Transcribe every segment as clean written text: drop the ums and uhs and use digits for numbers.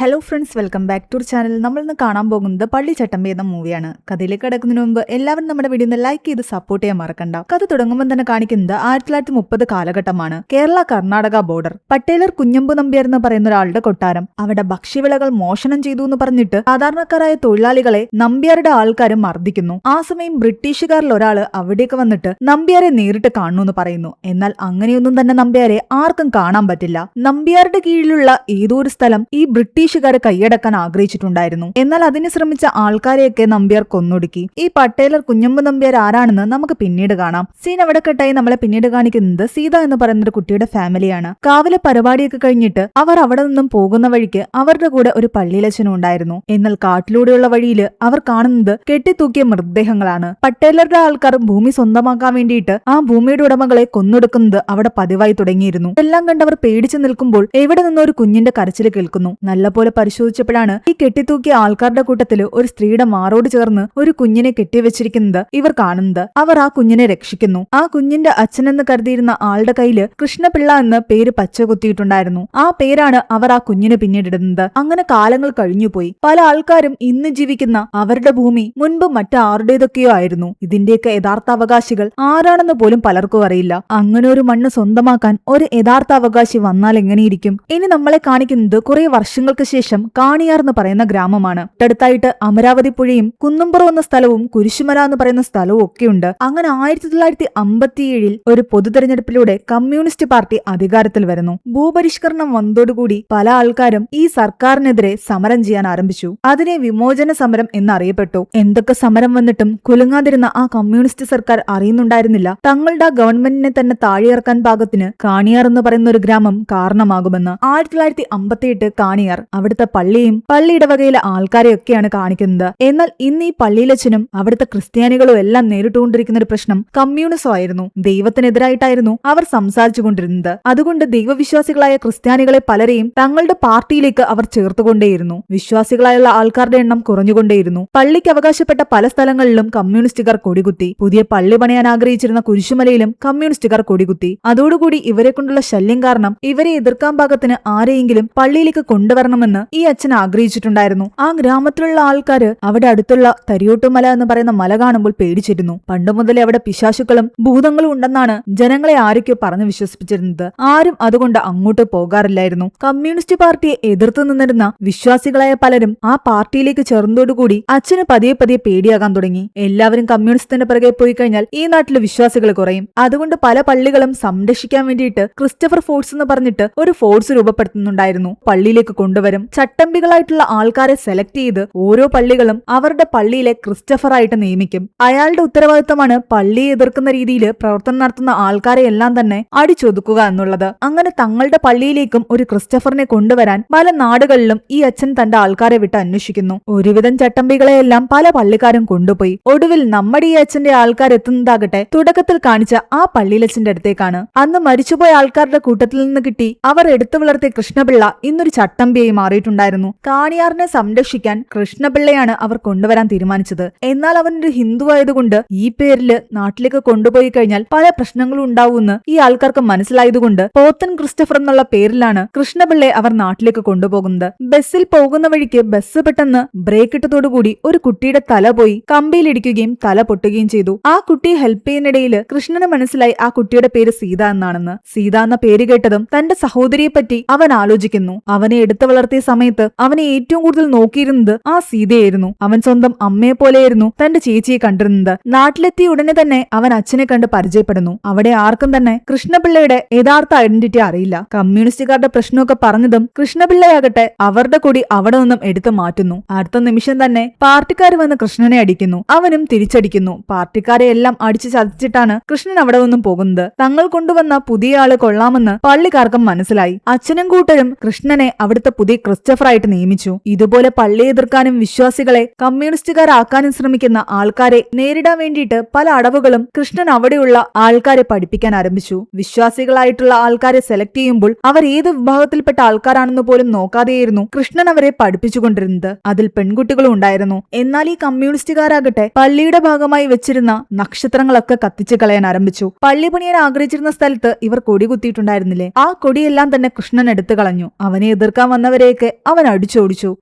Hello friends, welcome back to channel. നമ്മൾ ഇന്ന് കാണാൻ പോകുന്നത് പള്ളിച്ചട്ടമ്പി എന്ന മൂവിയാണ്. കഥയിലേക്ക് കിടക്കുന്നതിന് മുമ്പ് എല്ലാവരും നമ്മുടെ വീഡിയോ ലൈക്ക് ചെയ്ത് സപ്പോർട്ട് ചെയ്യാൻ മറക്കണ്ട. കഥ തുടങ്ങുമ്പോൾ തന്നെ കാണിക്കുന്നത് 1930 കാലഘട്ടമാണ്. കേരള കർണാടക ബോർഡർ. പട്ടേലർ കുഞ്ഞമ്പു നമ്പ്യാർ എന്ന് പറയുന്ന ഒരാളുടെ കൊട്ടാരം. അവിടെ ഭക്ഷ്യവിളകൾ മോഷണം ചെയ്തു എന്ന് പറഞ്ഞിട്ട് സാധാരണക്കാരായ തൊഴിലാളികളെ നമ്പ്യാരുടെ ആൾക്കാരും മർദ്ദിക്കുന്നു. ആ സമയം ബ്രിട്ടീഷുകാരിൽ ഒരാള് അവിടേക്ക് വന്നിട്ട് നമ്പ്യാരെ നേരിട്ട് കാണുന്നു പറയുന്നു. എന്നാൽ അങ്ങനെയൊന്നും തന്നെ നമ്പ്യാരെ ആർക്കും കാണാൻ പറ്റില്ല. നമ്പ്യാരുടെ കീഴിലുള്ള ഏതോ ഒരു സ്ഥലം ഈ ബ്രിട്ടീഷുകാരെ കൈയടക്കാൻ ആഗ്രഹിച്ചിട്ടുണ്ടായിരുന്നു. എന്നാൽ അതിന് ശ്രമിച്ച ആൾക്കാരെയൊക്കെ നമ്പ്യാർ കൊന്നൊടുക്കി. ഈ പട്ടേലർ കുഞ്ഞമ്പു നമ്പ്യാർ ആരാണെന്ന് നമുക്ക് പിന്നീട് കാണാം. സീൻ അവിടെ കെട്ടായി നമ്മളെ പിന്നീട് കാണിക്കുന്നത് സീത എന്ന് പറയുന്ന ഒരു കുട്ടിയുടെ ഫാമിലിയാണ്. കാവിലെ പരിപാടിയൊക്കെ കഴിഞ്ഞിട്ട് അവർ അവിടെ നിന്നും പോകുന്ന വഴിക്ക് അവരുടെ കൂടെ ഒരു പള്ളിയിലച്ഛനും ഉണ്ടായിരുന്നു. എന്നാൽ കാട്ടിലൂടെയുള്ള വഴിയിൽ അവർ കാണുന്നത് കെട്ടിത്തൂക്കിയ മൃതദേഹങ്ങളാണ്. പട്ടേലരുടെ ആൾക്കാർ ഭൂമി സ്വന്തമാക്കാൻ വേണ്ടിയിട്ട് ആ ഭൂമിയുടെ ഉടമകളെ കൊന്നൊടുക്കുന്നത് അവിടെ പതിവായി തുടങ്ങിയിരുന്നു. എല്ലാം കണ്ടവർ പേടിച്ചു നിൽക്കുമ്പോൾ എവിടെ നിന്നോ ഒരു കുഞ്ഞിന്റെ കരച്ചിൽ കേൾക്കുന്നു. നല്ലപോലെ പരിശോധിച്ചപ്പോഴാണ് ഈ കെട്ടിത്തൂക്കിയ ആൾക്കാരുടെ കൂട്ടത്തിൽ ഒരു സ്ത്രീയുടെ മാറോട് ചേർന്ന് ഒരു കുഞ്ഞിനെ കെട്ടിവെച്ചിരിക്കുന്നത് ഇവർ കാണുന്നത്. അവർ ആ കുഞ്ഞിനെ രക്ഷിക്കുന്നു. ആ കുഞ്ഞിന്റെ അച്ഛനെന്ന് കരുതിയിരുന്ന ആളുടെ കയ്യില് കൃഷ്ണപിള്ള എന്ന പേര് പച്ച കുത്തിയിട്ടുണ്ടായിരുന്നു. ആ പേരാണ് അവർ ആ കുഞ്ഞിന് പിന്നീടിടുന്നത്. അങ്ങനെ കാലങ്ങൾ കഴിഞ്ഞുപോയി. പല ആൾക്കാരും ഇന്ന് ജീവിക്കുന്ന അവരുടെ ഭൂമി മുൻപ് മറ്റാരുടേതൊക്കെയോ ആയിരുന്നു. ഇതിന്റെയൊക്കെ യഥാർത്ഥ അവകാശികൾ ആരാണെന്ന് പോലും പലർക്കും അറിയില്ല. അങ്ങനെ ഒരു മണ്ണ് സ്വന്തമാക്കാൻ ഒരു യഥാർത്ഥ അവകാശി വന്നാൽ എങ്ങനെയിരിക്കും? ഇനി നമ്മളെ കാണിക്കുന്നത് കുറെ വർഷങ്ങൾക്ക് ശേഷം കാണിയാർ എന്ന് പറയുന്ന ഗ്രാമമാണ്. തൊട്ടടുത്തായിട്ട് അമരാവതി പുഴയും കുന്നുംപുറം എന്ന സ്ഥലവും കുരിശുമല എന്ന് പറയുന്ന സ്ഥലവും ഒക്കെയുണ്ട്. അങ്ങനെ 1957 ഒരു പൊതു തെരഞ്ഞെടുപ്പിലൂടെ കമ്മ്യൂണിസ്റ്റ് പാർട്ടി അധികാരത്തിൽ വരുന്നു. ഭൂപരിഷ്കരണം വന്നതോടുകൂടി പല ആൾക്കാരും ഈ സർക്കാരിനെതിരെ സമരം ചെയ്യാൻ ആരംഭിച്ചു. അതിനെ വിമോചന സമരം എന്നറിയപ്പെട്ടു. എന്തൊക്കെ സമരം വന്നിട്ടും കുലുങ്ങാതിരുന്ന ആ കമ്മ്യൂണിസ്റ്റ് സർക്കാർ അറിയുന്നുണ്ടായിരുന്നില്ല തങ്ങളുടെ ആ ഗവൺമെന്റിനെ തന്നെ താഴെയിറക്കാൻ പാകത്തിന് കാണിയാർ എന്ന് പറയുന്ന ഒരു ഗ്രാമം കാരണമാകുമെന്ന്. 1958 കാണിയാർ അവിടുത്തെ പള്ളിയും പള്ളിയിടവകയിലെ ആൾക്കാരെയൊക്കെയാണ് കാണിക്കുന്നത്. എന്നാൽ ഇന്ന് ഈ പള്ളിയിലച്ഛനും അവിടുത്തെ ക്രിസ്ത്യാനികളും എല്ലാം നേരിട്ടുകൊണ്ടിരിക്കുന്ന ഒരു പ്രശ്നം കമ്മ്യൂണിസം ആയിരുന്നു. ദൈവത്തിനെതിരായിട്ടായിരുന്നു അവർ സംസാരിച്ചുകൊണ്ടിരുന്നത്. അതുകൊണ്ട് ദൈവവിശ്വാസികളായ ക്രിസ്ത്യാനികളെ പലരെയും തങ്ങളുടെ പാർട്ടിയിലേക്ക് അവർ ചേർത്തുകൊണ്ടേയിരുന്നു. വിശ്വാസികളായുള്ള ആൾക്കാരുടെ എണ്ണം കുറഞ്ഞുകൊണ്ടേയിരുന്നു. പള്ളിക്ക് അവകാശപ്പെട്ട പല സ്ഥലങ്ങളിലും കമ്മ്യൂണിസ്റ്റുകാർ കൊടികുത്തി. പുതിയ പള്ളി പണിയാൻ ആഗ്രഹിച്ചിരുന്ന കുരിശുമലയിലും കമ്മ്യൂണിസ്റ്റുകാർ കൊടികുത്തി. അതോടുകൂടി ഇവരെ കൊണ്ടുള്ള ശല്യം കാരണം ഇവരെ എതിർക്കാൻ പാകത്തിന് ആരെയെങ്കിലും പള്ളിയിലേക്ക് കൊണ്ടുവരണമെന്ന് ഈ അച്ഛൻ ആഗ്രഹിച്ചിട്ടുണ്ടായിരുന്നു. ആ ഗ്രാമത്തിലുള്ള ആൾക്കാര് അവിടെ അടുത്തുള്ള തരിയോട്ടുമല എന്ന് പറയുന്ന മല കാണുമ്പോൾ പേടിച്ചിരുന്നു. പണ്ടു മുതലേ അവിടെ പിശാചുക്കളും ഭൂതങ്ങളും ഉണ്ടെന്നാണ് ജനങ്ങളെ ആരൊക്കെയോ പറഞ്ഞു വിശ്വസിപ്പിച്ചിരുന്നത്. ആരും അതുകൊണ്ട് അങ്ങോട്ട് പോകാറില്ലായിരുന്നു. കമ്മ്യൂണിസ്റ്റ് പാർട്ടിയെ എതിർത്തു നിന്നിരുന്ന വിശ്വാസികളായ പലരും ആ പാർട്ടിയിലേക്ക് ചേർന്നതോടുകൂടി അച്ഛന് പതിയെ പതിയെ പേടിയാകാൻ തുടങ്ങി. എല്ലാവരും കമ്മ്യൂണിസ്റ്റിന്റെ പിറകെ പോയി കഴിഞ്ഞാൽ ഈ നാട്ടിലെ വിശ്വാസികൾ കുറയും. അതുകൊണ്ട് പല പള്ളികളും സംരക്ഷിക്കാൻ വേണ്ടിയിട്ട് ക്രിസ്റ്റഫർ ഫോഴ്സ് എന്ന് പറഞ്ഞിട്ട് ഒരു ഫോഴ്സ് രൂപപ്പെടുത്തുന്നുണ്ടായിരുന്നു. പള്ളിയിലേക്ക് കൊണ്ടുവരും. ചട്ടമ്പികളായിട്ടുള്ള ആൾക്കാരെ സെലക്ട് ചെയ്ത് ഓരോ പള്ളികളും അവരുടെ പള്ളിയിലെ ക്രിസ്റ്റഫർ ആയിട്ട് നിയമിക്കും. അയാളുടെ ഉത്തരവാദിത്തമാണ് പള്ളിയെ എതിർക്കുന്ന രീതിയിൽ പ്രവർത്തനം നടത്തുന്ന ആൾക്കാരെ എല്ലാം തന്നെ അടിച്ചൊതുക്കുക എന്നുള്ളത്. അങ്ങനെ തങ്ങളുടെ പള്ളിയിലേക്കും ഒരു ക്രിസ്റ്റഫറിനെ കൊണ്ടുവരാൻ പല നാടുകളിലും ഈ അച്ഛൻ തന്റെ ആൾക്കാരെ വിട്ട് അന്വേഷിക്കുന്നു. ഒരുവിധം ചട്ടമ്പികളെയെല്ലാം പല പള്ളിക്കാരും കൊണ്ടുപോയി. ഒടുവിൽ നമ്മുടെ ഈ അച്ഛന്റെ ആൾക്കാർ എത്തുന്നതാകട്ടെ തുടക്കത്തിൽ കാണിച്ച ആ പള്ളിയിലച്ഛന്റെ അടുത്തേക്കാണ്. അന്ന് മരിച്ചുപോയ ആൾക്കാരുടെ കൂട്ടത്തിൽ നിന്ന് കിട്ടി അവർ എടുത്തു വളർത്തിയ കൃഷ്ണപിള്ള ഇന്നൊരു ചട്ടമ്പിയായി മാറിയിട്ടുണ്ടായിരുന്നു. കാണിയാറിനെ സംരക്ഷിക്കാൻ കൃഷ്ണപിള്ളയാണ് അവർ കൊണ്ടുവരാൻ തീരുമാനിച്ചത്. എന്നാൽ അവനൊരു ഹിന്ദു ആയതുകൊണ്ട് ഈ പേരില് നാട്ടിലേക്ക് കൊണ്ടുപോയി കഴിഞ്ഞാൽ പല പ്രശ്നങ്ങളും ഉണ്ടാവുമെന്ന് ഈ ആൾക്കാർക്ക് മനസ്സിലായതുകൊണ്ട് പോത്തൻ ക്രിസ്റ്റഫർ എന്നുള്ള പേരിലാണ് കൃഷ്ണപിള്ളയെ അവർ നാട്ടിലേക്ക് കൊണ്ടുപോകുന്നത്. ബസ്സിൽ പോകുന്ന വഴിക്ക് ബസ് പെട്ടെന്ന് ബ്രേക്ക് ഇട്ടതോടുകൂടി ഒരു കുട്ടിയുടെ തല പോയി കമ്പിയിലിടിക്കുകയും തല പൊട്ടുകയും ചെയ്തു. ആ കുട്ടിയെ ഹെൽപ്പ് ചെയ്യുന്നിടയിൽ കൃഷ്ണന് മനസ്സിലായി ആ കുട്ടിയുടെ പേര് സീത എന്നാണെന്ന്. സീത എന്ന പേര് കേട്ടതും തന്റെ സഹോദരിയെ പറ്റി അവൻ ആലോചിക്കുന്നു. അവനെ എടുത്തു വളർത്തിയ സമയത്ത് അവനെ ഏറ്റവും കൂടുതൽ നോക്കിയിരുന്നത് ആ സീതയായിരുന്നു. അവൻ സ്വന്തം അമ്മയെ പോലെയായിരുന്നു തന്റെ ചേച്ചിയെ കണ്ടിരുന്നത്. നാട്ടിലെത്തിയ ഉടനെ തന്നെ അവൻ അച്ഛനെ കണ്ട് പരിചയപ്പെടുന്നു. അവിടെ ആർക്കും തന്നെ കൃഷ്ണപിള്ളയുടെ യഥാർത്ഥ ഐഡന്റിറ്റി അറിയില്ല. കമ്മ്യൂണിസ്റ്റുകാരുടെ പ്രശ്നമൊക്കെ പറഞ്ഞതും കൃഷ്ണപിള്ളയാകട്ടെ അവരുടെ കൂടി അവിടെ നിന്നും എടുത്തു മാറ്റുന്നു. അടുത്ത നിമിഷം തന്നെ പാർട്ടിക്കാർ വന്ന് കൃഷ്ണനെ അടിക്കുന്നു. അവനും തിരിച്ചടിക്കുന്നു. പാർട്ടിക്കാരെ എല്ലാം അടിച്ചു ചതച്ചിട്ടാണ് കൃഷ്ണൻ അവിടെ നിന്നും പോകുന്നത്. തങ്ങൾ കൊണ്ടുവന്ന പുതിയ ആള് കൊള്ളാമെന്ന് പള്ളിക്കാർക്കും മനസ്സിലായി. അച്ഛനും കൂട്ടരും കൃഷ്ണനെ അവിടുത്തെ പുതിയ ക്രിസ്റ്റഫറായിട്ട് നിയമിച്ചു. ഇതുപോലെ പള്ളിയെ എതിർക്കാനും വിശ്വാസികളെ കമ്മ്യൂണിസ്റ്റുകാരാക്കാനും ശ്രമിക്കുന്ന ആൾക്കാരെ നേരിടാൻ വേണ്ടിയിട്ട് പല അടവുകളും കൃഷ്ണൻ അവിടെയുള്ള ആൾക്കാരെ പഠിപ്പിക്കാൻ ആരംഭിച്ചു. വിശ്വാസികളായിട്ടുള്ള ആൾക്കാരെ സെലക്ട് ചെയ്യുമ്പോൾ അവർ ഏത് വിഭാഗത്തിൽപ്പെട്ട ആൾക്കാരാണെന്ന് പോലും നോക്കാതെയായിരുന്നു കൃഷ്ണൻ അവരെ പഠിപ്പിച്ചുകൊണ്ടിരുന്നത്. അതിൽ പെൺകുട്ടികളും ഉണ്ടായിരുന്നു. എന്നാൽ ഈ കമ്മ്യൂണിസ്റ്റുകാരാകട്ടെ പള്ളിയുടെ ഭാഗമായി വെച്ചിരുന്ന നക്ഷത്രങ്ങളൊക്കെ കത്തിച്ചു കളയാൻ ആരംഭിച്ചു. പള്ളി പണിയാൻ ആഗ്രഹിച്ചിരുന്ന സ്ഥലത്ത് ഇവർ കൊടി കുത്തിയിട്ടുണ്ടായിരുന്നില്ലേ, ആ കൊടിയെല്ലാം തന്നെ കൃഷ്ണൻ എടുത്തു കളഞ്ഞു. അവനെ എതിർക്കാൻ വന്നവരെ ആളുകളെയൊക്കെ അവൻ അടിച്ചോടിച്ചു.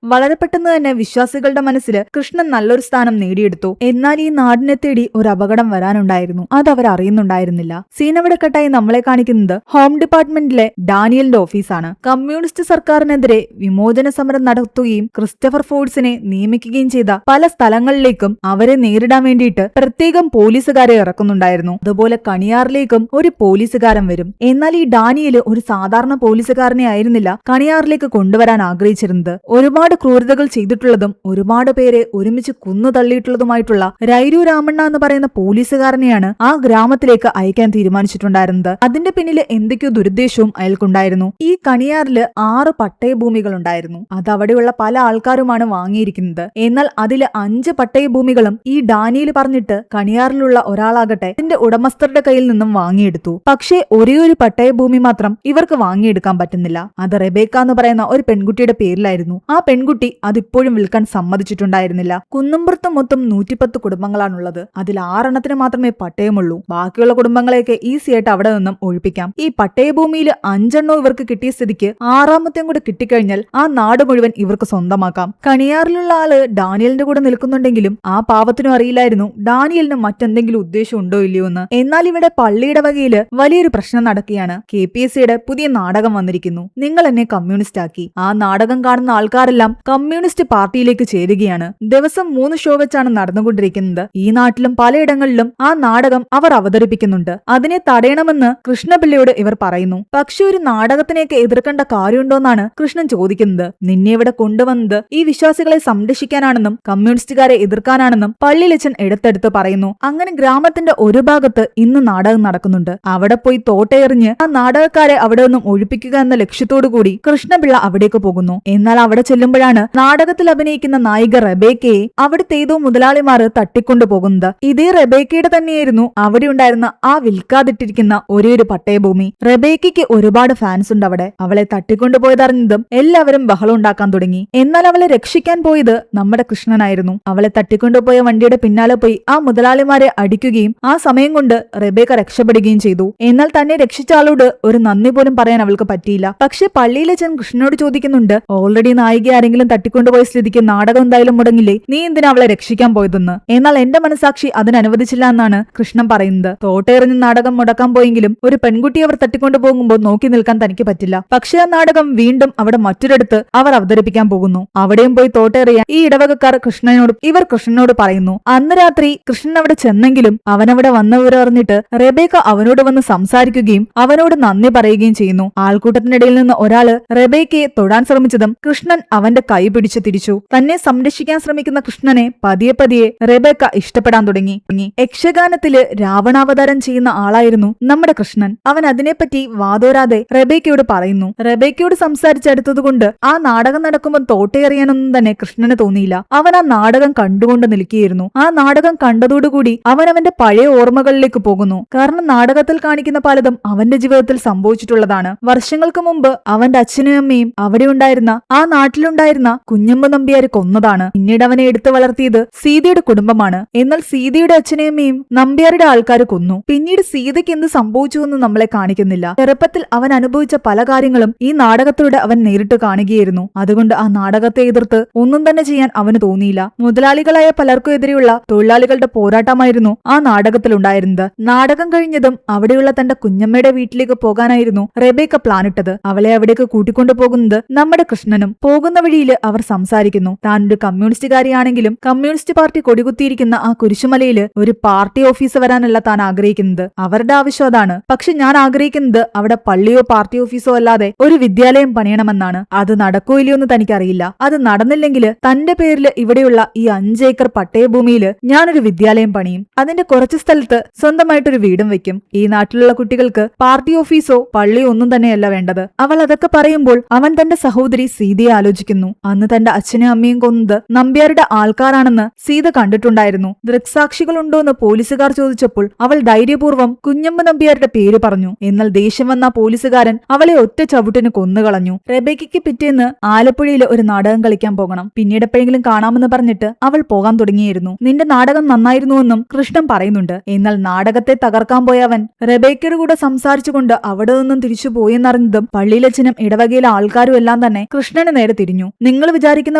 വളരെ പെട്ടെന്ന് തന്നെ വിശ്വാസികളുടെ മനസ്സിൽ കൃഷ്ണൻ നല്ലൊരു സ്ഥാനം നേടിയെടുത്തു. എന്നാൽ ഈ നാടിനെ തേടി ഒരു അപകടം വരാനുണ്ടായിരുന്നു. അത് അവർ അറിയുന്നുണ്ടായിരുന്നില്ല. സീനവിടെ കട്ടായി നമ്മളെ കാണിക്കുന്നത് ഹോം ഡിപ്പാർട്ട്മെന്റിലെ ഡാനിയലിന്റെ ഓഫീസാണ്. കമ്മ്യൂണിസ്റ്റ് സർക്കാരിനെതിരെ വിമോചന സമരം നടത്തുകയും ക്രിസ്റ്റഫർ ഫോർഡ്സിനെ നിയമിക്കുകയും ചെയ്ത പല സ്ഥലങ്ങളിലേക്കും അവരെ നേരിടാൻ വേണ്ടിയിട്ട് പ്രത്യേകം പോലീസുകാരെ ഇറക്കുന്നുണ്ടായിരുന്നു. അതുപോലെ കണിയാറിലേക്കും ഒരു പോലീസുകാരൻ വരും. എന്നാൽ ഈ ഡാനിയല് ഒരു സാധാരണ പോലീസുകാരനെ ആയിരുന്നില്ല കണിയാറിലേക്ക് കൊണ്ടുവരാൻ ആഗ്രഹിച്ചിരുന്നത്. ഒരുപാട് ക്രൂരതകൾ ചെയ്തിട്ടുള്ളതും ഒരുപാട് പേരെ ഒരുമിച്ച് കുന്നു തള്ളിയിട്ടുള്ളതുമായിട്ടുള്ള രൈരു രാമണ്ണ എന്ന് പറയുന്ന പോലീസുകാരനെയാണ് ആ ഗ്രാമത്തിലേക്ക് അയക്കാൻ തീരുമാനിച്ചിട്ടുണ്ടായിരുന്നത്. അതിന്റെ പിന്നില് എന്തൊക്കെയോ ദുരുദ്ദേശവും അയാൾക്കുണ്ടായിരുന്നു. ഈ കണിയാറില് 6 പട്ടയഭൂമികൾ ഉണ്ടായിരുന്നു. അത് അവിടെയുള്ള പല ആൾക്കാരുമാണ് വാങ്ങിയിരിക്കുന്നത്. എന്നാൽ അതില് 5 പട്ടയഭൂമികളും ഈ ഡാനിയൽ പറഞ്ഞിട്ട് കണിയാറിലുള്ള ഒരാളാകട്ടെ അതിന്റെ ഉടമസ്ഥരുടെ കയ്യിൽ നിന്നും വാങ്ങിയെടുത്തു. പക്ഷേ ഒരേ ഒരു പട്ടയഭൂമി മാത്രം ഇവർക്ക് വാങ്ങിയെടുക്കാൻ പറ്റുന്നില്ല. അത് റെബേക്ക എന്ന് പറയുന്ന ഒരു പെൺകുട്ടിയുടെ പേരിലായിരുന്നു. ആ പെൺകുട്ടി അതിപ്പോഴും വിൽക്കാൻ സമ്മതിച്ചിട്ടുണ്ടായിരുന്നില്ല. കുന്നുംപുറത്ത് മൊത്തം 110 കുടുംബങ്ങളാണുള്ളത്. അതിൽ 6 എണ്ണത്തിന് മാത്രമേ പട്ടയമുള്ളൂ. ബാക്കിയുള്ള കുടുംബങ്ങളെയൊക്കെ ഈസി ആയിട്ട് അവിടെ നിന്നും ഒഴിപ്പിക്കാം. ഈ പട്ടയഭൂമിയിൽ 5 എണ്ണവും ഇവർക്ക് കിട്ടിയ സ്ഥിതിക്ക് 6ാമത്തെയും കൂടെ കിട്ടിക്കഴിഞ്ഞാൽ ആ നാട് മുഴുവൻ ഇവർക്ക് സ്വന്തമാക്കാം. കണിയാറിലുള്ള ആള് ഡാനിയലിന്റെ കൂടെ നിൽക്കുന്നുണ്ടെങ്കിലും ആ പാവത്തിനും അറിയില്ലായിരുന്നു ഡാനിയലിന് മറ്റെന്തെങ്കിലും ഉദ്ദേശം ഉണ്ടോ ഇല്ലയോ എന്ന്. എന്നാൽ ഇവിടെ പള്ളിയുടെ വകയില് വലിയൊരു പ്രശ്നം നടക്കുകയാണ്. KPSCയുടെ പുതിയ നാടകം വന്നിരിക്കുന്നു. നിങ്ങൾ എന്നെ കമ്മ്യൂണിസ്റ്റ് ആക്കി. ആ നാടകം കാണുന്ന ആൾക്കാരെല്ലാം കമ്മ്യൂണിസ്റ്റ് പാർട്ടിയിലേക്ക് ചേരുകയാണ്. ദിവസം 3 ഷോ വെച്ചാണ് നടന്നുകൊണ്ടിരിക്കുന്നത്. ഈ നാട്ടിലും പലയിടങ്ങളിലും ആ നാടകം അവർ അവതരിപ്പിക്കുന്നുണ്ട്. അതിനെ തടയണമെന്ന് കൃഷ്ണപിള്ളയോട് ഇവർ പറയുന്നു. പക്ഷെ ഒരു നാടകത്തിനെയൊക്കെ എതിർക്കേണ്ട കാര്യമുണ്ടോന്നാണ് കൃഷ്ണൻ ചോദിക്കുന്നത്. നിന്നെ ഇവിടെ കൊണ്ടുവന്നത് ഈ വിശ്വാസികളെ സംരക്ഷിക്കാനാണെന്നും കമ്മ്യൂണിസ്റ്റുകാരെ എതിർക്കാനാണെന്നും പള്ളിയിലച്ചൻ എടുത്തെടുത്ത് പറയുന്നു. അങ്ങനെ ഗ്രാമത്തിന്റെ ഒരു ഭാഗത്ത് ഇന്ന് നാടകം നടക്കുന്നുണ്ട്. അവിടെ പോയി തോട്ടയെറിഞ്ഞ് ആ നാടകക്കാരെ അവിടെ നിന്നും ഒഴിപ്പിക്കുക എന്ന ലക്ഷ്യത്തോടു കൂടി കൃഷ്ണപിള്ള അവിടേക്ക് പോകുന്നു. എന്നാൽ അവിടെ ചെല്ലുമ്പോഴാണ് നാടകത്തിൽ അഭിനയിക്കുന്ന നായിക റെബേക്കയെ അവിടുത്തെ ഏതോ മുതലാളിമാർ തട്ടിക്കൊണ്ടുപോകുന്നത്. ഇതേ റെബേക്കയുടെ തന്നെയായിരുന്നു അവിടെ ഉണ്ടായിരുന്ന ആ വിൽക്കാതിട്ടിരിക്കുന്ന ഒരേ ഒരു പട്ടയഭൂമി. റെബേക്കയ്ക്ക് ഒരുപാട് ഫാൻസ് ഉണ്ട് അവിടെ. അവളെ തട്ടിക്കൊണ്ടുപോയതറിഞ്ഞതും എല്ലാവരും ബഹളം ഉണ്ടാക്കാൻ തുടങ്ങി. എന്നാൽ അവളെ രക്ഷിക്കാൻ പോയത് നമ്മുടെ കൃഷ്ണനായിരുന്നു. അവളെ തട്ടിക്കൊണ്ടുപോയ വണ്ടിയുടെ പിന്നാലെ പോയി ആ മുതലാളിമാരെ അടിക്കുകയും ആ സമയം കൊണ്ട് റെബേക്ക രക്ഷപ്പെടുകയും ചെയ്തു. എന്നാൽ തന്നെ രക്ഷിച്ച ആളോട് ഒരു നന്ദി പോലും പറയാൻ അവൾക്ക് പറ്റിയില്ല. പക്ഷെ പള്ളിയിലച്ചൻ കൃഷ്ണനോട് ചോദിക്കുന്നുണ്ട്, ഓൾറെഡി നായിക ആരെങ്കിലും തട്ടിക്കൊണ്ടുപോയ സ്ഥിതിക്ക് നാടകം എന്തായാലും മുടങ്ങില്ലേ, നീ എന്തിനാ അവളെ രക്ഷിക്കാൻ പോയതെന്ന്. എന്നാൽ എന്റെ മനസാക്ഷി അതിനനുവദിച്ചില്ല എന്നാണ് കൃഷ്ണൻ പറയുന്നത്. തോട്ടയെറിഞ്ഞ് നാടകം മുടക്കാൻ പോയെങ്കിലും ഒരു പെൺകുട്ടി അവർ തട്ടിക്കൊണ്ടുപോകുമ്പോൾ നോക്കി നിൽക്കാൻ തനിക്ക് പറ്റില്ല. പക്ഷെ ആ നാടകം വീണ്ടും അവിടെ മറ്റൊരിടത്ത് അവർ അവതരിപ്പിക്കാൻ പോകുന്നു. അവിടെയും പോയി തോട്ടയെറിയാൻ ഈ ഇടവകക്കാർ കൃഷ്ണനോട് പറയുന്നു. അന്ന് രാത്രി കൃഷ്ണൻ അവിടെ ചെന്നെങ്കിലും അവനവിടെ വന്നവർ അറിഞ്ഞിട്ട് റെബേക്ക അവനോട് വന്ന് സംസാരിക്കുകയും അവനോട് നന്ദി പറയുകയും ചെയ്യുന്നു. ആൾക്കൂട്ടത്തിനിടയിൽ നിന്ന് ഒരാള് റെബേക്കയെ തൊടാൻ ശ്രമിച്ചതും കൃഷ്ണൻ അവന്റെ കൈ പിടിച്ചു തിരിച്ചു. തന്നെ സംരക്ഷിക്കാൻ ശ്രമിക്കുന്ന കൃഷ്ണനെ പതിയെ പതിയെ റെബേക്ക ഇഷ്ടപ്പെടാൻ തുടങ്ങി. യക്ഷഗാനത്തില് രാവണാവതാരം ചെയ്യുന്ന ആളായിരുന്നു നമ്മുടെ കൃഷ്ണൻ. അവൻ അതിനെപ്പറ്റി വാതോരാതെ റെബേക്കയോട് പറയുന്നു. റെബേക്കയോട് സംസാരിച്ചെടുത്തതുകൊണ്ട് ആ നാടകം നടക്കുമ്പോൾ തോട്ടയെറിയാനൊന്നും തന്നെ കൃഷ്ണന് തോന്നിയില്ല. അവൻ ആ നാടകം കണ്ടുകൊണ്ട് നിൽക്കുകയായിരുന്നു. ആ നാടകം കണ്ടതോടുകൂടി അവൻ അവന്റെ പഴയ ഓർമ്മകളിലേക്ക് പോകുന്നു. കാരണം നാടകത്തിൽ കാണിക്കുന്ന പലതും അവന്റെ ജീവിതത്തിൽ സംഭവിച്ചിട്ടുള്ളതാണ്. വർഷങ്ങൾക്ക് മുമ്പ് അവന്റെ അച്ഛനും അമ്മയും അവിടെ ഉണ്ടായിരുന്ന ആ നാട്ടിലുണ്ടായിരുന്ന കുഞ്ഞമ്പ നമ്പ്യാര് കൊന്നതാണ്. പിന്നീട് അവനെ എടുത്തു വളർത്തിയത് സീതയുടെ കുടുംബമാണ്. എന്നാൽ സീതയുടെ അച്ഛനെയും അമ്മയും നമ്പ്യാരുടെ ആൾക്കാർ കൊന്നു. പിന്നീട് സീതയ്ക്ക് എന്ത് സംഭവിച്ചു എന്ന് നമ്മളെ കാണിക്കുന്നില്ല. ചെറുപ്പത്തിൽ അവൻ അനുഭവിച്ച പല കാര്യങ്ങളും ഈ നാടകത്തിലൂടെ അവൻ നേരിട്ട് കാണുകയായിരുന്നു. അതുകൊണ്ട് ആ നാടകത്തെ എതിർത്ത് ഒന്നും തന്നെ ചെയ്യാൻ അവന് തോന്നിയില്ല. മുതലാളികളായ പലർക്കും എതിരെയുള്ള തൊഴിലാളികളുടെ പോരാട്ടമായിരുന്നു ആ നാടകത്തിലുണ്ടായിരുന്നത്. നാടകം കഴിഞ്ഞതും അവിടെയുള്ള തന്റെ കുഞ്ഞമ്മയുടെ വീട്ടിലേക്ക് പോകാനായിരുന്നു റെബേക്ക പ്ലാനിട്ടത്. അവളെ അവിടേക്ക് കൂട്ടിക്കൊണ്ടു പോകുന്നത് നമ്മുടെ കൃഷ്ണനും. പോകുന്ന വഴിയിൽ അവർ സംസാരിക്കുന്നു. താൻ ഒരു കമ്മ്യൂണിസ്റ്റുകാരിയാണെങ്കിലും കമ്മ്യൂണിസ്റ്റ് പാർട്ടി കൊടികുത്തിയിരിക്കുന്ന ആ കുരിശുമലയില് ഒരു പാർട്ടി ഓഫീസ് വരാനല്ല താൻ ആഗ്രഹിക്കുന്നത്. അവരുടെ ആവശ്യം അതാണ്. പക്ഷെ ഞാൻ ആഗ്രഹിക്കുന്നത് അവിടെ പള്ളിയോ പാർട്ടി ഓഫീസോ അല്ലാതെ ഒരു വിദ്യാലയം പണിയണമെന്നാണ്. അത് നടക്കോ ഇല്ലയോ എന്ന് തനിക്കറിയില്ല. അത് നടന്നില്ലെങ്കിൽ തന്റെ പേരിൽ ഇവിടെയുള്ള ഈ 5 ഏക്കർ പട്ടയഭൂമിയില് ഞാനൊരു വിദ്യാലയം പണിയും. അതിന്റെ കുറച്ച് സ്ഥലത്ത് സ്വന്തമായിട്ടൊരു വീടും വെക്കും. ഈ നാട്ടിലുള്ള കുട്ടികൾക്ക് പാർട്ടി ഓഫീസോ പള്ളിയോ ഒന്നും തന്നെയല്ല വേണ്ടത്. അവൾ അതൊക്കെ പറയുമ്പോൾ അവൻ തന്റെ സഹോദരി സീതയെ ആലോചിക്കുന്നു. അന്ന് തന്റെ അച്ഛനും അമ്മയും കൊന്നത് നമ്പ്യാരുടെ ആൾക്കാരാണെന്ന് സീത കണ്ടിട്ടുണ്ടായിരുന്നു. ദൃക്സാക്ഷികളുണ്ടോന്ന് പോലീസുകാർ ചോദിച്ചപ്പോൾ അവൾ ധൈര്യപൂർവ്വം കുഞ്ഞമ്മ നമ്പ്യാരുടെ പേര് പറഞ്ഞു. എന്നാൽ ദേഷ്യം വന്ന പോലീസുകാരൻ അവളെ ഒറ്റ ചവിട്ടിന് കൊന്നുകളഞ്ഞു. റെബേക്കയ്ക്ക് പിറ്റേന്ന് ആലപ്പുഴയിൽ ഒരു നാടകം കളിക്കാൻ പോകണം. പിന്നീട് എപ്പോഴെങ്കിലും കാണാമെന്ന് പറഞ്ഞിട്ട് അവൾ പോകാൻ തുടങ്ങിയിരുന്നു. നിന്റെ നാടകം നന്നായിരുന്നുവെന്നും കൃഷ്ണൻ പറയുന്നുണ്ട്. എന്നാൽ നാടകത്തെ തകർക്കാൻ പോയ അവൻ റെബേക്കയുടെ കൂടെ സംസാരിച്ചുകൊണ്ട് അവിടെ നിന്നും തിരിച്ചു പോയെന്നറിഞ്ഞതും പള്ളിയിലച്ഛനും ഇടവകയിലെ ആൾക്കാരും എല്ലാം ആൾക്കാരെല്ലാം തന്നെ കൃഷ്ണന് നേരെ തിരിഞ്ഞു. നിങ്ങൾ വിചാരിക്കുന്ന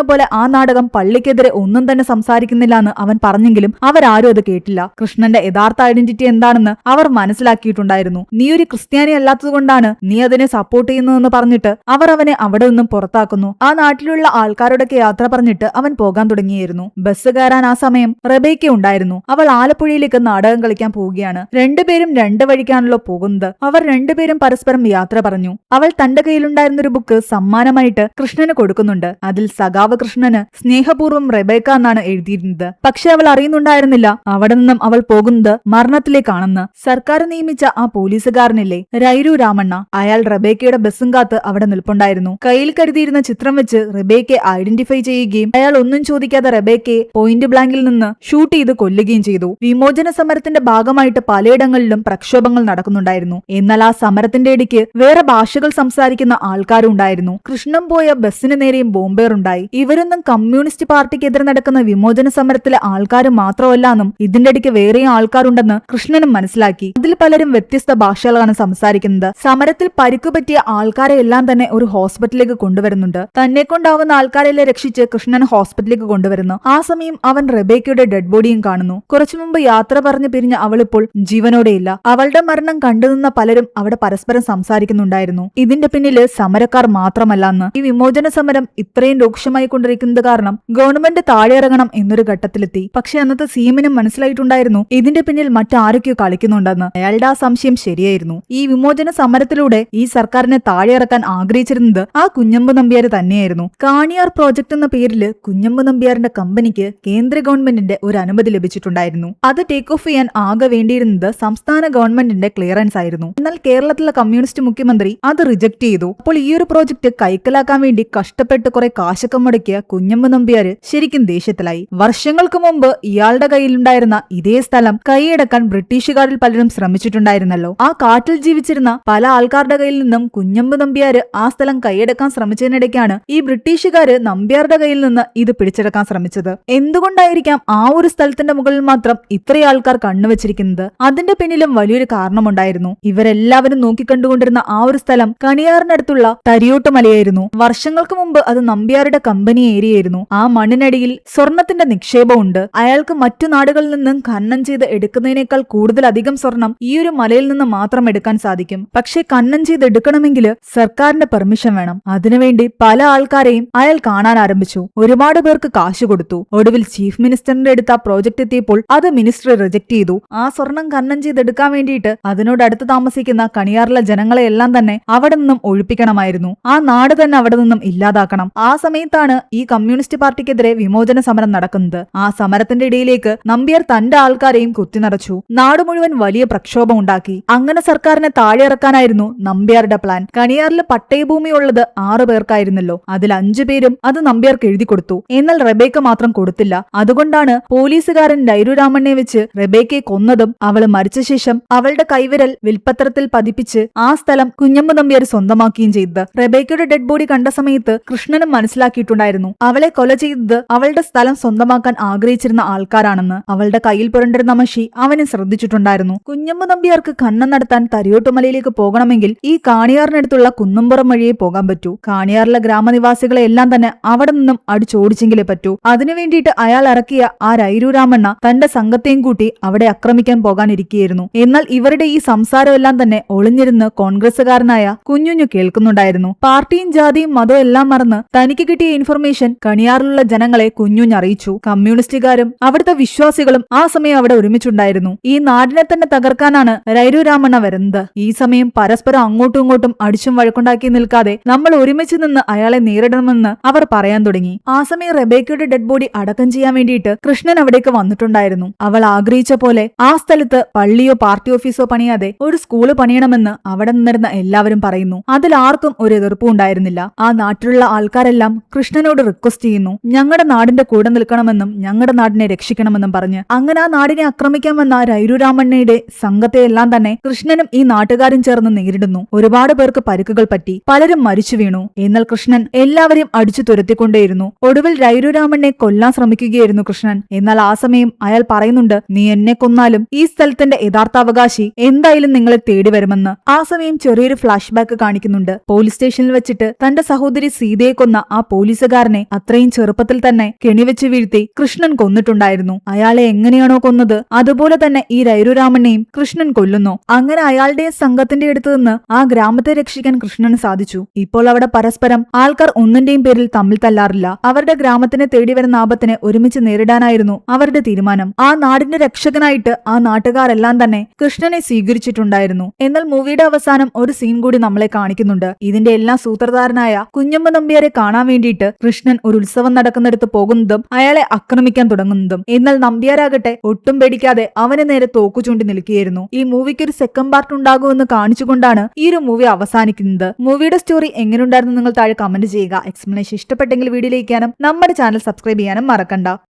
പോലെ ആ നാടകം പള്ളിക്കെതിരെ ഒന്നും തന്നെ സംസാരിക്കുന്നില്ല എന്ന് അവൻ പറഞ്ഞെങ്കിലും അവരാരും അത് കേട്ടില്ല. കൃഷ്ണന്റെ യഥാർത്ഥ ഐഡന്റിറ്റി എന്താണെന്ന് അവർ മനസ്സിലാക്കിയിട്ടുണ്ടായിരുന്നു. നീ ഒരു ക്രിസ്ത്യാനി അല്ലാത്തതുകൊണ്ടാണ് നീ അതിനെ സപ്പോർട്ട് ചെയ്യുന്നതെന്ന് പറഞ്ഞിട്ട് അവർ അവനെ അവിടെ നിന്നും പുറത്താക്കുന്നു. ആ നാട്ടിലുള്ള ആൾക്കാരോടൊക്കെ യാത്ര പറഞ്ഞിട്ട് അവൻ പോകാൻ തുടങ്ങിയായിരുന്നു. ബസ് കയറാൻ ആ സമയം റെബേക്ക ഉണ്ടായിരുന്നു. അവൾ ആലപ്പുഴയിലേക്ക് നാടകം കളിക്കാൻ പോവുകയാണ്. രണ്ടുപേരും രണ്ട് വഴിക്കാണല്ലോ പോകുന്നത്. അവർ രണ്ടുപേരും പരസ്പരം യാത്ര പറഞ്ഞു. അവൾ തന്റെ കയ്യിലുണ്ടായിരുന്ന ഒരു ബുക്ക് സമ്മാനമായിട്ട് കൃഷ്ണന് കൊടുക്കുന്നുണ്ട്. അതിൽ സഖാവ് കൃഷ്ണന് സ്നേഹപൂർവ്വം റെബേക്ക എന്നാണ് എഴുതിയിരുന്നത്. പക്ഷെ അവൾ അറിയുന്നുണ്ടായിരുന്നില്ല അവിടെ നിന്നും അവൾ പോകുന്നത് മരണത്തിലേക്കാണെന്ന്. സർക്കാർ നിയമിച്ച ആ പോലീസുകാരനില്ലേ രൈരു രാമണ്ണ, അയാൾ റെബേക്കയുടെ ബസ്സും കാത്ത് അവിടെ നിൽപ്പുണ്ടായിരുന്നു. കയ്യിൽ കരുതിയിരുന്ന ചിത്രം വെച്ച് റെബേക്കയെ ഐഡന്റിഫൈ ചെയ്യുകയും അയാൾ ഒന്നും ചോദിക്കാതെ റെബേക്കയെ പോയിന്റ് ബ്ലാങ്കിൽ നിന്ന് ഷൂട്ട് ചെയ്ത് കൊല്ലുകയും ചെയ്തു. വിമോചന സമരത്തിന്റെ ഭാഗമായിട്ട് പലയിടങ്ങളിലും പ്രക്ഷോഭങ്ങൾ നടക്കുന്നുണ്ടായിരുന്നു. എന്നാൽ ആ സമരത്തിന്റെ ഇടയ്ക്ക് വേറെ ഭാഷകൾ സംസാരിക്കുന്ന ആൾക്കാരും ഉണ്ടായിരുന്നു. കൃഷ്ണൻ പോയ ബസ്സിന് നേരെയും ബോംബേറുണ്ടായി. ഇവരൊന്നും കമ്മ്യൂണിസ്റ്റ് പാർട്ടിക്കെതിരെ നടക്കുന്ന വിമോചന സമരത്തിലെ ആൾക്കാർ മാത്രമല്ലെന്നും ഇതിന്റെ ഇടയ്ക്ക് വേറെയും ആൾക്കാരുണ്ടെന്ന് കൃഷ്ണനും മനസ്സിലാക്കി. അതിൽ പലരും വ്യത്യസ്ത ഭാഷകളാണ് സംസാരിക്കുന്നത്. സമരത്തിൽ പരിക്കുപറ്റിയ ആൾക്കാരെ എല്ലാം തന്നെ ഒരു ഹോസ്പിറ്റലിലേക്ക് കൊണ്ടുവരുന്നുണ്ട്. തന്നെ കൊണ്ടാവുന്ന ആൾക്കാരെല്ലാം രക്ഷിച്ച് കൃഷ്ണൻ ഹോസ്പിറ്റലിലേക്ക് കൊണ്ടുവരുന്നു. ആ സമയം അവൻ റെബേക്കയുടെ ഡെഡ് ബോഡിയും കാണുന്നു. കുറച്ചു മുമ്പ് യാത്ര പറഞ്ഞു പിരിഞ്ഞ അവളിപ്പോൾ ജീവനോടെയില്ല. അവളുടെ മരണം കണ്ടുനിന്ന പലരും അവിടെ പരസ്പരം സംസാരിക്കുന്നുണ്ടായിരുന്നു. ഇതിന്റെ പിന്നില് സമരക്കാർ മാത്രമല്ലെന്ന്. ഈ വിമോചന സമരം ഇത്രയും രൂക്ഷമായി കൊണ്ടിരിക്കുന്നത് കാരണം ഗവൺമെന്റ് താഴെ ഇറങ്ങണം എന്നൊരു ഘട്ടത്തിലെത്തി. പക്ഷെ അന്നത്തെ സീമിനും മനസ്സിലായിട്ടുണ്ടായിരുന്നു ഇതിന്റെ പിന്നിൽ മറ്റാരൊക്കെയോ കളിക്കുന്നുണ്ടെന്ന്. അയാളുടെ ആ സംശയം ശരിയായിരുന്നു. ഈ വിമോചന സമരത്തിലൂടെ ഈ സർക്കാരിനെ താഴെ ഇറക്കാൻ ആഗ്രഹിച്ചിരുന്നത് ആ കുഞ്ഞമ്പു നമ്പ്യാർ തന്നെയായിരുന്നു. കാണിയാർ പ്രോജക്ട് എന്ന പേരിൽ കുഞ്ഞമ്പു നമ്പ്യാറിന്റെ കമ്പനിക്ക് കേന്ദ്ര ഗവൺമെന്റിന്റെ ഒരു അനുമതി ലഭിച്ചിട്ടുണ്ടായിരുന്നു. അത് ടേക്ക് ഓഫ് ചെയ്യാൻ ആകെ വേണ്ടിയിരുന്നത് സംസ്ഥാന ഗവൺമെന്റിന്റെ ക്ലിയറൻസ് ആയിരുന്നു. എന്നാൽ കേരളത്തിലെ കമ്മ്യൂണിസ്റ്റ് മുഖ്യമന്ത്രി അത് റിജക്ട് ചെയ്തു. അപ്പോൾ ഈ ഒരു പ്രോജക്ട് കൈക്കലാക്കാൻ വേണ്ടി കഷ്ടപ്പെട്ട് കുറെ കാശൊക്കെ മുടക്കിയ കുഞ്ഞമ്പു നമ്പ്യാര് ശരിക്കും ദേഷ്യത്തിലായി. വർഷങ്ങൾക്ക് മുമ്പ് ഇയാളുടെ കയ്യിലുണ്ടായിരുന്ന ഇതേ സ്ഥലം കൈയടക്കാൻ ബ്രിട്ടീഷുകാരിൽ പലരും ശ്രമിച്ചിട്ടുണ്ടായിരുന്നല്ലോ. ആ കാട്ടിൽ ജീവിച്ചിരുന്ന പല ആൾക്കാരുടെ കയ്യിൽ നിന്നും കുഞ്ഞമ്പു നമ്പ്യാര് ആ സ്ഥലം കൈയടക്കാൻ ശ്രമിച്ചതിനിടയ്ക്കാണ് ഈ ബ്രിട്ടീഷുകാര് നമ്പ്യാരുടെ കയ്യിൽ നിന്ന് ഇത് പിടിച്ചെടുക്കാൻ ശ്രമിച്ചത്. എന്തുകൊണ്ടായിരിക്കാം ആ ഒരു സ്ഥലത്തിന്റെ മുകളിൽ മാത്രം ഇത്രയും ആൾക്കാർ കണ്ണുവച്ചിരിക്കുന്നത്? അതിന്റെ പിന്നിലും വലിയൊരു കാരണമുണ്ടായിരുന്നു. ഇവരെല്ലാവരും നോക്കിക്കണ്ടുകൊണ്ടിരുന്ന ആ ഒരു സ്ഥലം കണിയാറിനടുത്തുള്ള തരിയോട്ട് മലയായിരുന്നു. വർഷങ്ങൾക്ക് മുമ്പ് അത് നമ്പ്യാരുടെ കമ്പനി ഏരിയയായിരുന്നു. ആ മണ്ണിനടിയിൽ സ്വർണത്തിന്റെ നിക്ഷേപമുണ്ട്. അയാൾക്ക് മറ്റു നാടുകളിൽ നിന്നും ഖനനം ചെയ്ത് എടുക്കുന്നതിനേക്കാൾ കൂടുതലധികം സ്വർണം ഈ ഒരു മലയിൽ നിന്ന് മാത്രം എടുക്കാൻ സാധിക്കും. പക്ഷേ ഖനനം ചെയ്ത് എടുക്കണമെങ്കിൽ സർക്കാരിന്റെ പെർമിഷൻ വേണം. അതിനുവേണ്ടി പല ആൾക്കാരെയും അയാൾ കാണാൻ ആരംഭിച്ചു. ഒരുപാട് പേർക്ക് കാശ് കൊടുത്തു. ഒടുവിൽ ചീഫ് മിനിസ്റ്ററിന്റെ അടുത്ത് ആ പ്രോജക്ട് എത്തിയപ്പോൾ അത് മിനിസ്റ്റർ റിജക്ട് ചെയ്തു. ആ സ്വർണം ഖനനം ചെയ്തെടുക്കാൻ വേണ്ടിയിട്ട് അതിനോടടുത്ത് താമസിക്കുന്ന കണിയാറിലെ ജനങ്ങളെയെല്ലാം തന്നെ അവിടെ നിന്നും ഒഴിപ്പിക്കണമായിരുന്നു. ആ നാട് തന്നെ അവിടെ നിന്നും ഇല്ലാതാക്കണം. ആ സമയത്താണ് ഈ കമ്മ്യൂണിസ്റ്റ് പാർട്ടിക്കെതിരെ വിമോചന സമരം നടക്കുന്നത്. ആ സമരത്തിന്റെ ഇടയിലേക്ക് നമ്പ്യാർ തന്റെ ആൾക്കാരെയും കുത്തിനിറച്ചു. നാട് മുഴുവൻ വലിയ പ്രക്ഷോഭം ഉണ്ടാക്കി. അങ്ങനെ സർക്കാരിനെ താഴെ ഇറക്കാനായിരുന്നു നമ്പ്യാരുടെ പ്ലാൻ. കണിയാറിൽ പട്ടയഭൂമി ഉള്ളത് 6 പേർക്കായിരുന്നല്ലോ. അതിൽ 5 പേരും അത് നമ്പ്യാർക്ക് എഴുതി കൊടുത്തു. എന്നാൽ റെബേക്ക മാത്രം കൊടുത്തില്ല. അതുകൊണ്ടാണ് പോലീസുകാരൻ രൈരു രാമണ്ണയെ വെച്ച് റെബേക്കയെ കൊന്നതും അവള് മരിച്ച ശേഷം അവളുടെ കൈവിരൽ വിൽപത്രത്തിൽ പതിപ്പിച്ച് ആ സ്ഥലം കുഞ്ഞമ്പു നമ്പ്യാർ സ്വന്തമാക്കുകയും ചെയ്തത്. റെബേക്കയുടെ ഡെഡ് ബോഡി കണ്ട സമയത്ത് കൃഷ്ണനും മനസ്സിലാക്കിയിട്ടുണ്ടായിരുന്നു അവളെ കൊല ചെയ്തത് അവളുടെ സ്ഥലം സ്വന്തമാക്കാൻ ആഗ്രഹിച്ചിരുന്ന ആൾക്കാരാണെന്ന്. അവളുടെ കയ്യിൽ പുരണ്ടിരുന്ന മഷി അവനെ ശ്രദ്ധിച്ചിട്ടുണ്ടായിരുന്നു. കുഞ്ഞമ്പു നമ്പ്യാർക്ക് ഖനനം നടത്താൻ തരിയോട്ടുമലയിലേക്ക് പോകണമെങ്കിൽ ഈ കാണിയാറിനടുത്തുള്ള കുന്നുംപുറം വഴിയേ പോകാൻ പറ്റൂ. കാണിയാറിലെ ഗ്രാമനിവാസികളെ എല്ലാം തന്നെ അവിടെ നിന്നും അടിച്ചോടിച്ചെങ്കിലേ പറ്റൂ. അതിനുവേണ്ടിയിട്ട് അയാൾ ഇറക്കിയ ആ രൈരു രാമണ്ണ തന്റെ സംഘത്തെയും കൂട്ടി അവിടെ ആക്രമിക്കാൻ പോകാനിരിക്കുകയായിരുന്നു. എന്നാൽ ഇവരുടെ ഈ സംസാരമെല്ലാം തന്നെ ഒളിഞ്ഞിരുന്ന് കോൺഗ്രസുകാരനായ കുഞ്ഞുഞ്ഞു കേൾക്കുന്നുണ്ടായിരുന്നു. പാർട്ടിയും ജാതിയും മതവും എല്ലാം മറന്ന് തനിക്ക് കിട്ടിയ ഇൻഫർമേഷൻ കണിയാറിലുള്ള ജനങ്ങളെ കുഞ്ഞുഞ്ഞ് അറിയിച്ചു. കമ്മ്യൂണിസ്റ്റുകാരും അവിടുത്തെ വിശ്വാസികളും ആ സമയം അവിടെ ഒരുമിച്ചുണ്ടായിരുന്നു. ഈ നാടിനെ തന്നെ തകർക്കാനാണ് രൈരു രാമണ്ണ വരുന്നത്. ഈ സമയം പരസ്പരം അങ്ങോട്ടും ഇങ്ങോട്ടും അടിച്ചും വഴക്കുണ്ടാക്കി നിൽക്കാതെ നമ്മൾ ഒരുമിച്ച് നിന്ന് അയാളെ നേരിടണമെന്ന് അവർ പറയാൻ തുടങ്ങി. ആ സമയം റെബേക്കയുടെ ഡെഡ് ബോഡി അടക്കം ചെയ്യാൻ വേണ്ടിയിട്ട് കൃഷ്ണൻ അവിടേക്ക് വന്നിട്ടുണ്ടായിരുന്നു. അവൾ ആഗ്രഹിച്ച പോലെ ആ സ്ഥലത്ത് പള്ളിയോ പാർട്ടി ഓഫീസോ പണിയാതെ ഒരു സ്കൂള് പണിയണമെന്ന് അവിടെ നിന്നിരുന്ന എല്ലാവരും പറയുന്നു. അതിൽ ആർക്കും ഒരു എതിർപ്പും ഉണ്ടായിരുന്നില്ല. ആ നാട്ടിലുള്ള ആൾക്കാരെല്ലാം കൃഷ്ണനോട് റിക്വസ്റ്റ് ചെയ്യുന്നു, ഞങ്ങളുടെ നാടിന്റെ കൂടെ നിൽക്കണമെന്നും ഞങ്ങളുടെ നാടിനെ രക്ഷിക്കണമെന്നും പറഞ്ഞ്. അങ്ങനെ ആ നാടിനെ ആക്രമിക്കാൻ വന്ന രൈരു രാമണ്ണയുടെ സംഘത്തെയെല്ലാം തന്നെ കൃഷ്ണനും ഈ നാട്ടുകാരും ചേർന്ന് നേരിടുന്നു. ഒരുപാട് പേർക്ക് പരിക്കുകൾ പറ്റി. പലരും മരിച്ചു വീണു. എന്നാൽ കൃഷ്ണൻ എല്ലാവരെയും അടിച്ചു തുരത്തിക്കൊണ്ടേയിരുന്നു. ഒടുവിൽ രൈരു രാമണ്ണെ കൊല്ലാൻ ശ്രമിക്കുകയായിരുന്നു കൃഷ്ണൻ. എന്നാൽ ആ സമയം അയാൾ പറയുന്നുണ്ട്, നീ എന്നെ കൊന്നാലും ഈ സ്ഥലത്തിന്റെ യഥാർത്ഥ അവകാശി എന്തായാലും നിങ്ങളെ തേടി വരുമെന്ന്. ആ സമയം ചെറിയൊരു ഫ്ലാഷ് ബാക്ക് കാണിക്കുന്നുണ്ട്. പോലീസ് സ്റ്റേഷനിൽ വെച്ചിട്ട് വെച്ചിട്ട് തന്റെ സഹോദരി സീതയെ കൊന്ന ആ പോലീസുകാരനെ അത്രയും ചെറുപ്പത്തിൽ തന്നെ കെണിവെച്ച് വീഴ്ത്തി കൃഷ്ണൻ കൊന്നിട്ടുണ്ടായിരുന്നു. അയാളെ എങ്ങനെയാണോ കൊന്നത് അതുപോലെ തന്നെ ഈ രൈരുരാമനെയും കൃഷ്ണൻ കൊല്ലുന്നു. അങ്ങനെ അയാളുടെ സംഘത്തിന്റെ അടുത്ത് നിന്ന് ആ ഗ്രാമത്തെ രക്ഷിക്കാൻ കൃഷ്ണന് സാധിച്ചു. ഇപ്പോൾ അവിടെ പരസ്പരം ആൾക്കാർ ഒന്നിന്റെയും പേരിൽ തമ്മിൽ തല്ലാറില്ല. അവരുടെ ഗ്രാമത്തിനെ തേടി വരുന്ന ആപത്തിനെ ഒരുമിച്ച് നേരിടാനായിരുന്നു അവരുടെ തീരുമാനം. ആ നാടിന്റെ രക്ഷകനായിട്ട് ആ നാട്ടുകാരെല്ലാം തന്നെ കൃഷ്ണനെ സ്വീകരിച്ചിട്ടുണ്ടായിരുന്നു. എന്നാൽ മൂവിയുടെ അവസാനം ഒരു സീൻ കൂടി നമ്മളെ കാണിക്കുന്നുണ്ട്. ഇതിന്റെ എല്ലാം സൂത്രധാരനായ കുഞ്ഞമ്മ നമ്പ്യാരെ കാണാൻ വേണ്ടിയിട്ട് കൃഷ്ണൻ ഒരു ഉത്സവം നടക്കുന്നിടത്ത് പോകുന്നതും അയാളെ ആക്രമിക്കാൻ തുടങ്ങുന്നതും. എന്നാൽ നമ്പ്യാരാകട്ടെ ഒട്ടും പേടിക്കാതെ അവന് നേരെ തോക്കു ചൂണ്ടി നിൽക്കുകയായിരുന്നു. ഈ മൂവിക്ക് ഒരു സെക്കൻഡ് പാർട്ട് ഉണ്ടാകുമെന്ന് കാണിച്ചുകൊണ്ടാണ് ഈ ഒരു മൂവി അവസാനിക്കുന്നത്. മൂവിയുടെ സ്റ്റോറി എങ്ങനെയുണ്ടായിരുന്നു നിങ്ങൾ താഴെ കമന്റ് ചെയ്യുക. എക്സ്പ്ലനേഷൻ ഇഷ്ടപ്പെട്ടെങ്കിൽ വീഡിയോയിലേക്കാനും നമ്മുടെ ചാനൽ സബ്സ്ക്രൈബ് ചെയ്യാനും മറക്കണ്ട.